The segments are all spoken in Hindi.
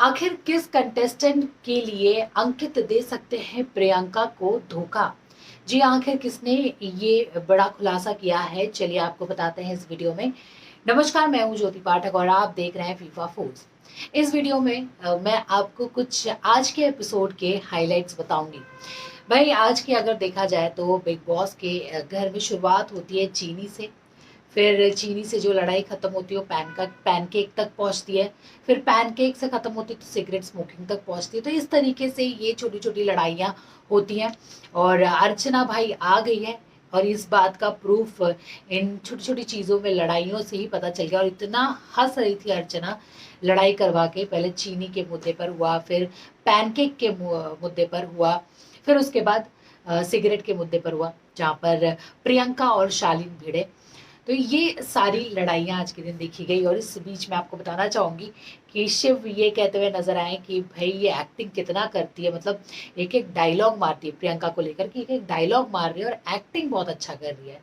आखिर किस कंटेस्टेंट के लिए अंकित दे सकते हैं प्रियंका को धोखा? जी, आखिर किसने ये बड़ा खुलासा किया है, चलिए आपको बताते हैं इस वीडियो में। नमस्कार, मैं हूँ ज्योति पाठक और आप देख रहे हैं फीफा फूड्स। इस वीडियो में मैं आपको कुछ आज के एपिसोड के हाइलाइट्स बताऊंगी। भाई, आज की अगर देखा जाए तो बिग बॉस के घर में शुरुआत होती है चीनी से। फिर चीनी से जो लड़ाई खत्म होती है वो पैनकेक तक पहुंचती है। फिर पैनकेक से खत्म होती है तो सिगरेट स्मोकिंग तक पहुंचती है। तो इस तरीके से ये छोटी छोटी लड़ाइयाँ होती हैं। और अर्चना भाई आ गई है और इस बात का प्रूफ इन छोटी छोटी चीज़ों में लड़ाइयों से ही पता चल गया। और इतना हंस रही थी अर्चना लड़ाई करवा के, पहले चीनी के मुद्दे पर हुआ, फिर पैनकेक के मुद्दे पर हुआ, फिर उसके बाद सिगरेट के मुद्दे पर हुआ जहाँ पर प्रियंका और शालीन भिड़े। तो ये सारी लड़ाइयाँ आज के दिन देखी गई। और इस बीच मैं आपको बताना चाहूँगी कि शिव ये कहते हुए नजर आए कि भाई ये एक्टिंग कितना करती है, मतलब एक एक डायलॉग मारती है प्रियंका को लेकर, कि एक एक डायलॉग मार रही है और एक्टिंग बहुत अच्छा कर रही है।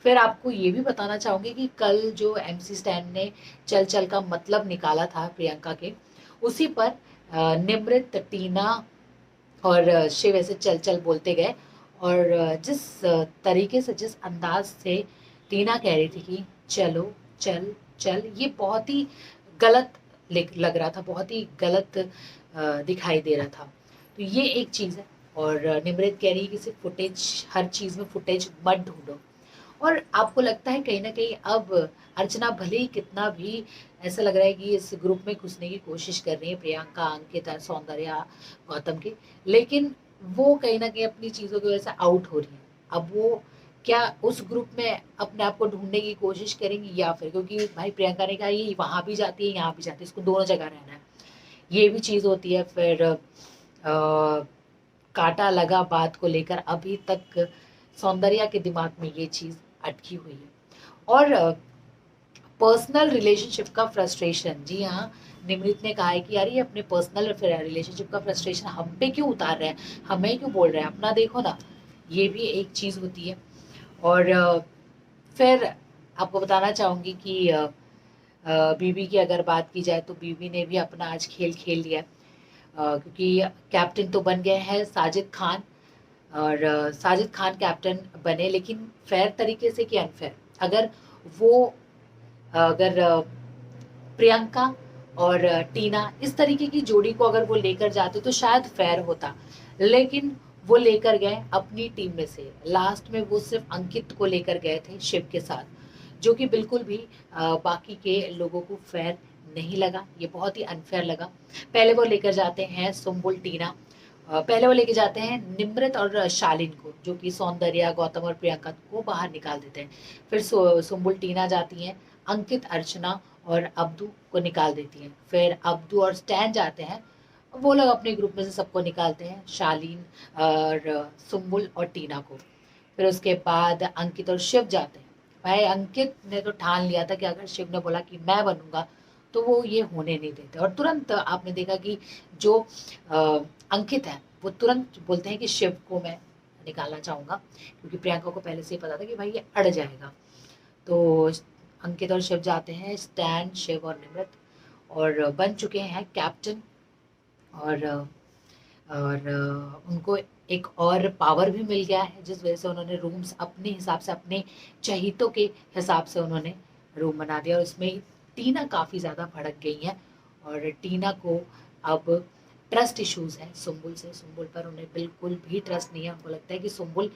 फिर आपको ये भी बताना चाहूँगी कि कल जो MC स्टैन ने चल चल का मतलब निकाला था प्रियंका के, उसी पर निमृत, टीना और शिव ऐसे चल चल बोलते गए। और जिस तरीके से, जिस अंदाज से टीना कह रही थी कि चलो चल चल, ये बहुत ही गलत लग रहा था, बहुत ही गलत दिखाई दे रहा था। तो ये एक चीज़ है। और निमृत कह रही है कि सिर्फ फुटेज, हर चीज़ में फुटेज मत ढूंढो। और आपको लगता है कहीं ना कहीं अब अर्चना भले ही कितना भी ऐसा लग रहा है कि इस ग्रुप में घुसने की कोशिश कर रही है, प्रियंका, अंकिता, सौंदर्या, गौतम की, लेकिन वो कहीं ना कहीं अपनी चीज़ों की वजह से आउट हो रही है। अब वो क्या उस ग्रुप में अपने आप को ढूंढने की कोशिश करेंगी, या फिर, क्योंकि भाई प्रियंका ने कहा ये वहां भी जाती है यहाँ भी जाती है, इसको दोनों जगह रहना है, ये भी चीज़ होती है। फिर कांटा लगा बात को लेकर अभी तक सौंदर्या के दिमाग में ये चीज़ अटकी हुई है। और पर्सनल रिलेशनशिप का फ्रस्ट्रेशन, जी हाँ, निमृत ने कहा है कि यार ये अपने पर्सनल रिलेशनशिप का फ्रस्ट्रेशन हम पे क्यों उतार रहे हैं, हमें क्यों बोल रहे हैं, अपना देखो ना, ये भी एक चीज़ होती है। और फिर आपको बताना चाहूँगी कि बीबी की अगर बात की जाए तो बीबी ने भी अपना आज खेल खेल लिया। क्योंकि कैप्टन तो बन गए हैं साजिद खान। और साजिद खान कैप्टन बने, लेकिन फेयर तरीके से कि अनफेयर। अगर वो अगर प्रियंका और टीना इस तरीके की जोड़ी को अगर वो लेकर जाते तो शायद फेयर होता, लेकिन वो लेकर गए अपनी टीम में से। लास्ट में वो सिर्फ अंकित को लेकर गए थे शिव के साथ, जो कि बिल्कुल भी बाकी के लोगों को फेयर नहीं लगा, ये बहुत ही अनफेयर लगा। पहले वो लेकर जाते हैं सुम्बुल, टीना, पहले वो लेके जाते हैं निमृत और शालीन को, जो कि सौंदर्या, गौतम और प्रियंका को बाहर निकाल देते हैं। फिर सुम्बुल, टीना जाती हैं, अंकित, अर्चना और अब्दू को निकाल देती हैं। फिर अब्दू और स्टैन जाते हैं, वो लोग अपने ग्रुप में से सबको निकालते हैं, शालीन और सुम्बुल और टीना को। फिर उसके बाद अंकित और शिव जाते हैं। भाई अंकित ने तो ठान लिया था कि अगर शिव ने बोला कि मैं बनूंगा तो वो ये होने नहीं देते। और तुरंत आपने देखा कि जो अंकित है वो तुरंत बोलते हैं कि शिव को मैं निकालना चाहूँगा, क्योंकि प्रियंका को पहले से ही पता था कि भाई ये अड़ जाएगा। तो अंकित और शिव जाते हैं, स्टैन, शिव और निमृत, और बन चुके हैं कैप्टन। और उनको एक और पावर भी मिल गया है, जिस वजह से उन्होंने रूम्स अपने हिसाब से, अपने चहीतों के हिसाब से उन्होंने रूम बना दिया। और उसमें टीना काफ़ी ज़्यादा भड़क गई हैं। और टीना को अब ट्रस्ट इश्यूज हैं सुम्बुल से। सुम्बुल पर उन्हें बिल्कुल भी ट्रस्ट नहीं है। उनको लगता है कि सुम्बुल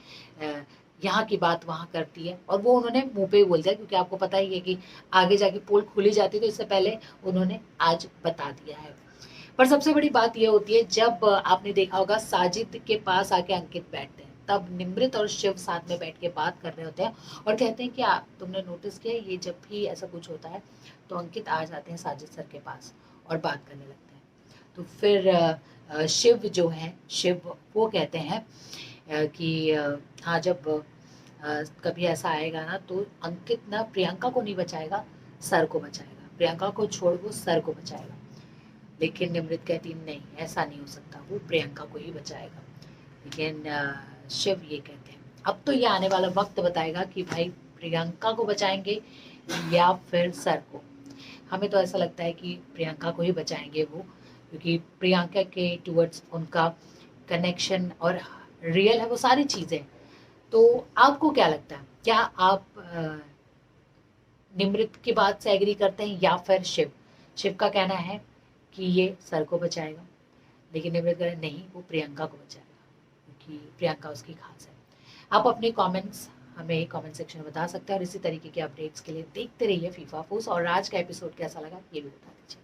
यहाँ की बात वहाँ करती है, और वो उन्होंने मुंह पे ही बोल दिया, क्योंकि आपको पता ही है कि आगे जाके पोल खुली जाती, तो इससे पहले उन्होंने आज बता दिया है। पर सबसे बड़ी बात यह होती है, जब आपने देखा होगा साजिद के पास आके अंकित बैठते हैं, तब निमृत और शिव साथ में बैठ के बात कर रहे होते हैं और कहते हैं कि तुमने नोटिस किया, ये जब भी ऐसा कुछ होता है तो अंकित आ जाते हैं साजिद सर के पास और बात करने लगते हैं। तो फिर शिव जो है, शिव वो कहते हैं कि हाँ, जब कभी ऐसा आएगा ना तो अंकित ना प्रियंका को नहीं बचाएगा, सर को बचाएगा, प्रियंका को छोड़ वो सर को बचाएगा। लेकिन निमृत कहती नहीं, ऐसा नहीं हो सकता, वो प्रियंका को ही बचाएगा। लेकिन शिव ये कहते हैं। अब तो ये आने वाला वक्त बताएगा कि भाई प्रियंका को बचाएंगे या फिर सर को। हमें तो ऐसा लगता है कि प्रियंका को ही बचाएंगे वो, क्योंकि प्रियंका के टूवर्ड्स उनका कनेक्शन और रियल है वो सारी चीज़ें। तो आपको क्या लगता है, क्या आप निमृत की बात से एग्री करते हैं या फिर शिव? शिव का कहना है कि ये सर को बचाएगा, लेकिन निमृत कह रहा है नहीं, वो प्रियंका को बचाएगा क्योंकि प्रियंका उसकी खास है। आप अपने कमेंट्स हमें कमेंट सेक्शन में बता सकते हैं और इसी तरीके के अपडेट्स के लिए देखते रहिए फीफा फूस। और आज का एपिसोड कैसा लगा ये भी बता दीजिए।